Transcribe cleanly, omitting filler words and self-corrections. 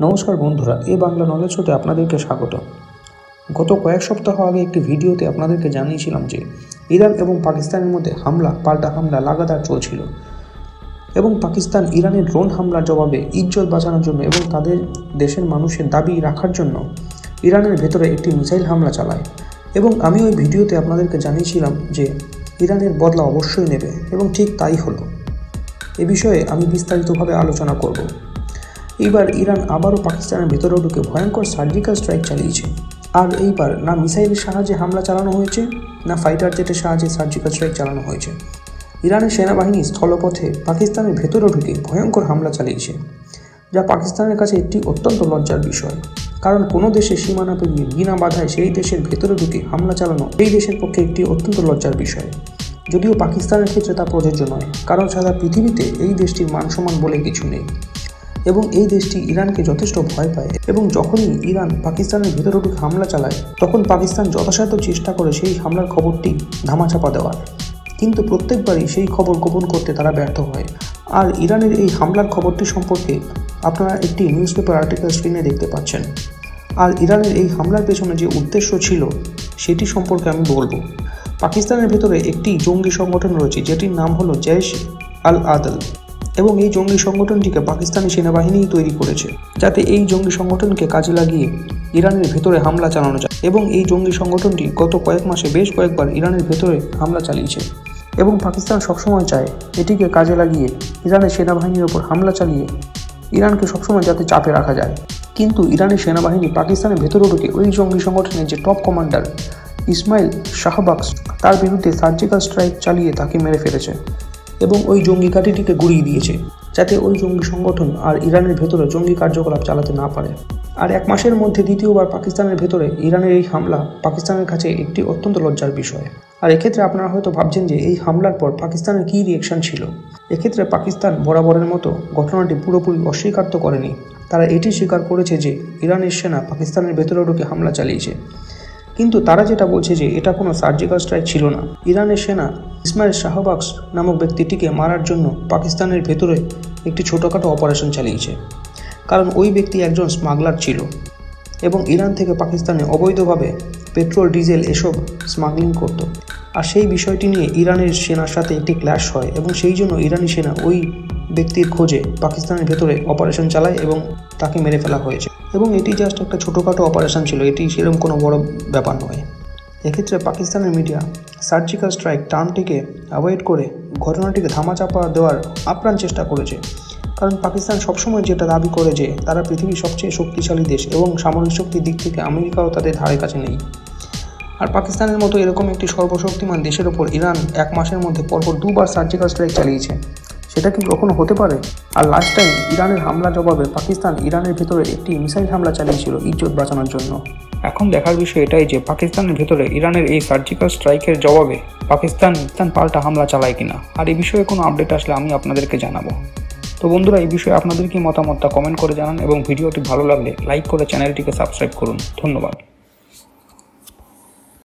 নমস্কার বন্ধুরা, এই বাংলা নলেজ শোতে আপনাদেরকে স্বাগত। গত কয়েক সপ্তাহ আগে একটি ভিডিওতে আপনাদেরকে জানিয়েছিলাম যে ইরান এবং পাকিস্তানের মধ্যে পাল্টা হামলা লাগাতার চলছিল এবং পাকিস্তান ইরানের ড্রোন হামলার জবাবে ইজ্জত বাঁচানোর জন্য এবং তাদের দেশের মানুষের দাবি রাখার জন্য ইরানের ভেতরে একটি মিসাইল হামলা চালায়। এবং আমি ওই ভিডিওতে আপনাদেরকে জানিয়েছিলাম যে ইরানের বদলা অবশ্যই নেবে, এবং ঠিক তাই হলো। এ বিষয়ে আমি বিস্তারিতভাবে আলোচনা করব। এইবার ইরান আবারও পাকিস্তানের ভেতরে ঢুকে ভয়ঙ্কর সার্জিক্যাল স্ট্রাইক চালিয়েছে। আর এইবার না মিসাইলের সাহায্যে হামলা চালানো হয়েছে, না ফাইটার জেটের সাহায্যে সার্জিক্যাল স্ট্রাইক চালানো হয়েছে। ইরানের সেনাবাহিনী স্থলপথে পাকিস্তানের ভেতরে ঢুকে ভয়ঙ্কর হামলা চালিয়েছে, যা পাকিস্তানের কাছে একটি অত্যন্ত লজ্জার বিষয়। কারণ কোনো দেশের সীমানা পেরিয়ে বিনা বাধায় সেই দেশের ভেতরে ঢুকে হামলা চালানো এই দেশের পক্ষে একটি অত্যন্ত লজ্জার বিষয়। যদিও পাকিস্তানের ক্ষেত্রে তা প্রযোজ্য নয়, কারণ সারা পৃথিবীতে এই দেশটির মান সম্মান বলে কিছু নেই এবং এই দেশটি ইরানকে যথেষ্ট ভয় পায়। এবং যখনই ইরান পাকিস্তানের ভেতরে ঢুকে হামলা চালায়, তখন পাকিস্তান যথাসাধ্য চেষ্টা করে সেই হামলার খবরটি ধামাচাপা দেওয়ার, কিন্তু প্রত্যেকবারই সেই খবর গোপন করতে তারা ব্যর্থ হয়। আর ইরানের এই হামলার খবরটি সম্পর্কে আপনারা একটি নিউজ পেপার আর্টিকেল স্ক্রিনে দেখতে পাচ্ছেন। আর ইরানের এই হামলার পেছনে যে উদ্দেশ্য ছিল সেটি সম্পর্কে আমি বলবো। পাকিস্তানের ভেতরে একটি জঙ্গি সংগঠন রয়েছে, যেটির নাম হলো জৈশ আল আদল, এবং এই জঙ্গি সংগঠনটিকে পাকিস্তানি সেনাবাহিনীই তৈরি করেছে, যাতে এই জঙ্গি সংগঠনকে কাজে লাগিয়ে ইরানের ভেতরে হামলা চালানো যায়। এবং এই জঙ্গি সংগঠনটি গত কয়েক মাসে বেশ কয়েকবার ইরানের ভেতরে হামলা চালিয়েছে, এবং পাকিস্তান সবসময় চায় এটিকে কাজে লাগিয়ে ইরানের সেনাবাহিনীর ওপর হামলা চালিয়ে ইরানকে সবসময় যাতে চাপে রাখা যায়। কিন্তু ইরানের সেনাবাহিনী পাকিস্তানের ভেতরে ঢুকে ওই জঙ্গি সংগঠনের যে টপ কমান্ডার ইসমাইল শাহবাজ, তার বিরুদ্ধে সার্জিক্যাল স্ট্রাইক চালিয়ে তাকে মেরে ফেলেছে এবং ওই জঙ্গি ঘাঁটিটিকে গুঁড়িয়ে দিয়েছে, যাতে ওই জঙ্গি সংগঠন আর ইরানের ভেতরে জঙ্গি কার্যকলাপ চালাতে না পারে। আর এক মাসের মধ্যে দ্বিতীয়বার পাকিস্তানের ভেতরে ইরানের এই হামলা পাকিস্তানের কাছে একটি অত্যন্ত লজ্জার বিষয়। আর এক্ষেত্রে আপনারা হয়তো ভাবছেন যে এই হামলার পর পাকিস্তানের কী রিয়েকশন ছিল। এক্ষেত্রে পাকিস্তান বরাবরের মতো ঘটনাটি পুরোপুরি অস্বীকার তো করেনি, তারা এটি স্বীকার করেছে যে ইরানের সেনা পাকিস্তানের ভেতরে ঢুকে হামলা চালিয়েছে। কিন্তু তারা যেটা বলছে যে এটা কোনো সার্জিক্যাল স্ট্রাইক ছিল না। ইরানের সেনা ইসমাইল শাহবাজ নামক ব্যক্তিটিকে মারার জন্য পাকিস্তানের ভেতরে একটি ছোটোখাটো অপারেশন চালিয়েছে, কারণ ওই ব্যক্তি একজন স্মাগলার ছিল এবং ইরান থেকে পাকিস্তানে অবৈধভাবে পেট্রোল, ডিজেল এসব স্মাগলিং করত। আর সেই বিষয়টি নিয়ে ইরানের সেনার সাথে একটি ক্ল্যাশ হয় এবং সেই জন্য ইরানি সেনা ওই ব্যক্তির খোঁজে পাকিস্তানের ভেতরে অপারেশন চালায় এবং তাকে মেরে ফেলা হয়েছে। এবং এটি জাস্ট একটা ছোটোখাটো অপারেশন ছিল, এটি সেরকম কোনো বড় ব্যাপার নয়। এক্ষেত্রে পাকিস্তানের মিডিয়া সার্জিক্যাল স্ট্রাইক টার্মটিকে অ্যাভয়েড করে ঘটনাটিকে ধামাচাপা দেওয়ার আপ্রাণ চেষ্টা করেছে, কারণ পাকিস্তান সবসময় যেটা দাবি করে যে তারা পৃথিবীর সবচেয়ে শক্তিশালী দেশ এবং সামরিক শক্তির দিক থেকে আমেরিকাও তাদের ধারে কাছে নেই। আর পাকিস্তানের মতো এরকম একটি সর্বশক্তিমান দেশের ওপর ইরান এক মাসের মধ্যে পরপর দুবার সার্জিক্যাল স্ট্রাইক চালিয়েছে, সেটা কি কখনো হতে পারে? আর লাস্ট টাইম ইরানের হামলা জবাবে পাকিস্তান ইরানের ভেতরে একটি মিসাইল হামলা চালিয়েছিল ইজ্জত বাঁচানোর জন্য। এখন দেখার বিষয় এটাই যে পাকিস্তানের ভেতরে ইরানের এই সার্জিক্যাল স্ট্রাইকের জবাবে পাকিস্তান পাল্টা হামলা চালায় কিনা। আর এই বিষয়ে কোনো আপডেট আসলে আমি আপনাদেরকে জানাবো। তো বন্ধুরা, এই বিষয়ে আপনাদের কি মতামতটা কমেন্ট করে জানান, এবং ভিডিওটি ভালো লাগলে লাইক করে চ্যানেলটিকে সাবস্ক্রাইব করুন। ধন্যবাদ।